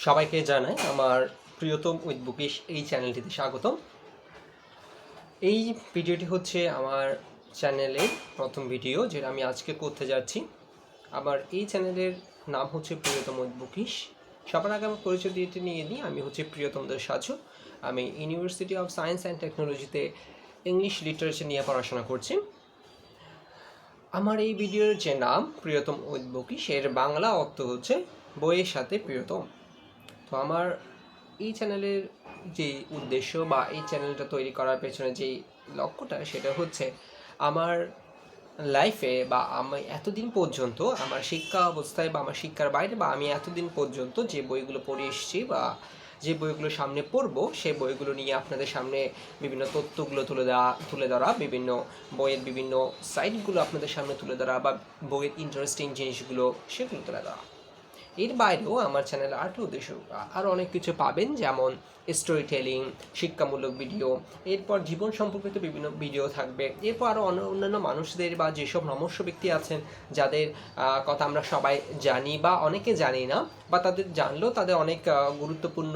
সবাইকে জানাই আমার প্রিয়তম উইথ বুকিশ এই চ্যানেলটিতে স্বাগতম। এই ভিডিওটি হচ্ছে আমার চ্যানেলের প্রথম ভিডিও যেটা আমি আজকে করতে যাচ্ছি। আমার এই চ্যানেলের নাম হচ্ছে প্রিয়তম উইথ বুকিশ। সবার আগে আমার পরিচয় দিয়ে নিয়ে নিই, আমি হচ্ছে প্রিয়তম দাস সাজু। আমি ইউনিভার্সিটি অফ সায়েন্স অ্যান্ড টেকনোলজিতে ইংলিশ লিটারেচার নিয়ে পড়াশোনা করছি। আমার এই ভিডিওর যে নাম প্রিয়তম উইথ বুকিশ, এর বাংলা অর্থ হচ্ছে বইয়ের সাথে প্রিয়তম। তো আমার এই চ্যানেলের যে উদ্দেশ্য বা এই চ্যানেলটা তৈরি করার পেছনে যেই লক্ষ্যটা, সেটা হচ্ছে আমার লাইফে বা আমি এতদিন পর্যন্ত আমার শিক্ষা অবস্থায় বা আমার শিক্ষার বাইরে বা আমি এতদিন পর্যন্ত যে বইগুলো পড়ে এসেছি বা যে বইগুলো সামনে পড়বো, সেই বইগুলো নিয়ে আপনাদের সামনে বিভিন্ন তথ্যগুলো তুলে ধরা, বিভিন্ন বইয়ের বিভিন্ন সাইটগুলো আপনাদের সামনে তুলে ধরা বা বইয়ের ইন্টারেস্টিং জিনিসগুলো সেগুলো তুলে ধরা। এর বাইরেও আমার চ্যানেলে আরেকটা উদ্দেশ্য, আরও অনেক কিছু পাবেন, যেমন স্টোরি টেলিং, শিক্ষামূলক ভিডিও, এরপর জীবন সম্পর্কিত বিভিন্ন ভিডিও থাকবে, এরপর আরও অন্যান্য মানুষদের বা যেসব নমস্য ব্যক্তি আছেন যাদের কথা আমরা সবাই জানি বা অনেকে জানি না, বা তাদের জানলেও তাদের অনেক গুরুত্বপূর্ণ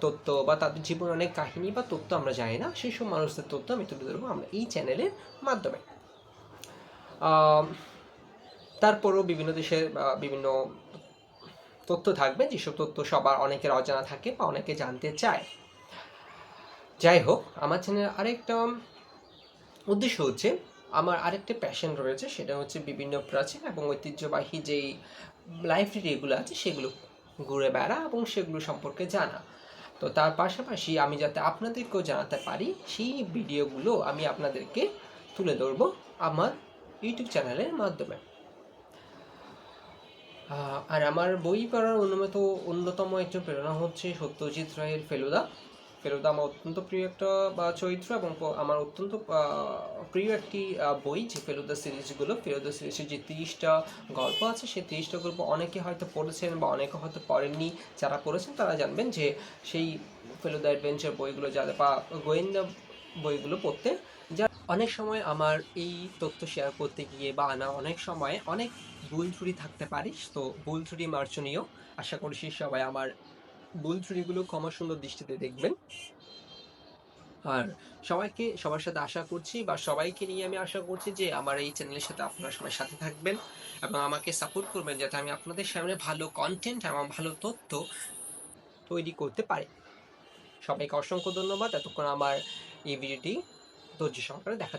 তথ্য বা তাদের জীবন অনেক কাহিনী বা তথ্য আমরা জানি না, সেই সব মানুষদের তথ্য আমি তুলে ধরবো আমরা এই চ্যানেলের মাধ্যমে। তারপরেও বিভিন্ন দেশের বিভিন্ন তথ্য থাকবে, যেসব তথ্য সবার অনেকের অজানা থাকে বা অনেকে জানতে চায়। যাই হোক, আমার চ্যানেলের আরেকটা উদ্দেশ্য হচ্ছে, আমার আরেকটা প্যাশন রয়েছে, সেটা হচ্ছে বিভিন্ন প্রাচীন এবং ঐতিহ্যবাহী যেই লাইব্রেরিগুলো আছে সেগুলো ঘুরে বেড়া এবং সেগুলো সম্পর্কে জানা। তো তার পাশাপাশি আমি যাতে আপনাদেরকেও জানাতে পারি, সেই ভিডিওগুলো আমি আপনাদেরকে তুলে ধরবো আমার ইউটিউব চ্যানেলের মাধ্যমে। আর আমার বই পড়ার অন্যতম একজন প্রেরণা হচ্ছে সত্যজিৎ রায়ের ফেলুদা। ফেলুদা আমার অত্যন্ত প্রিয় একটা চরিত্র এবং আমার অত্যন্ত প্রিয় একটি বই, যে ফেলুদা সিরিজগুলো। ফেলুদা সিরিজের যে 30টা গল্প আছে, সেই 30টা গল্প অনেকে হয়তো পড়েছেন বা অনেকে হয়তো পড়েননি। যারা পড়েছেন তারা জানবেন যে সেই ফেলুদা অ্যাডভেঞ্চার বইগুলো যাদের বা গোয়েন্দা বইগুলো পড়তে যা অনেক সময় আমার এই তথ্য শেয়ার করতে গিয়ে বা অনেক সময় অনেক ভুল ত্রুটি থাকতে পারে। তো ভুল ত্রুটি মার্জনীয়। আশা করছি সবাই আমার ভুল ত্রুটিগুলো ক্ষমা সুন্দর দৃষ্টিতে দেখবেন। আর সবার সাথে আশা করছি বা সবাইকে নিয়ে আমি আশা করছি যে আমার এই চ্যানেলের সাথে আপনারা সবাই সাথে থাকবেন এবং আমাকে সাপোর্ট করবেন, যাতে আমি আপনাদের সামনে ভালো কন্টেন্ট এবং ভালো তথ্য তৈরি করতে পারি। সবাইকে অসংখ্য ধন্যবাদ এতক্ষণ আমার এই ভিডিওটি ধৈর্য সহকারে দেখা।